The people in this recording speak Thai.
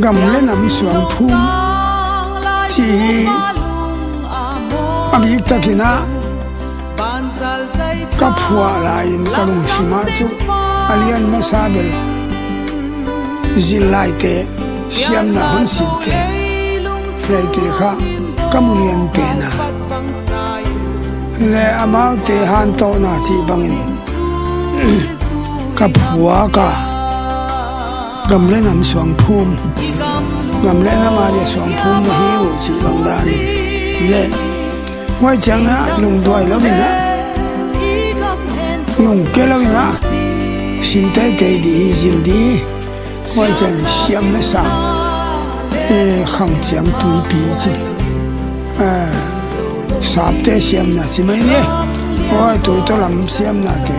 กำเล่นน้ำสวงพุ่มที่อภิตะกินะกับหัวลายกระลุงสิมาจุอเลียนมาซาเบลจิลไลเตเสียมนาหันสิเตไลเตข้ากำมุเลียนเปนะและอามาเตหันโตนาจีบังอินกับหัวกากำเล่นน้ำสวงพุ่มกำเล่นน้ำมาเรียสวงพุ่มนะฮิวจีบังดานิเล่ไว้จังนะลุงด้วยแล้ววินะลุงเกล้าวินะสินเตเตดีจินดีไว้จังเสียมนะสังขังจังตุยปีจีสาบเตเสียมนะจีไม่เนี่ยไว้ตุยตัวลำเสียมนะเต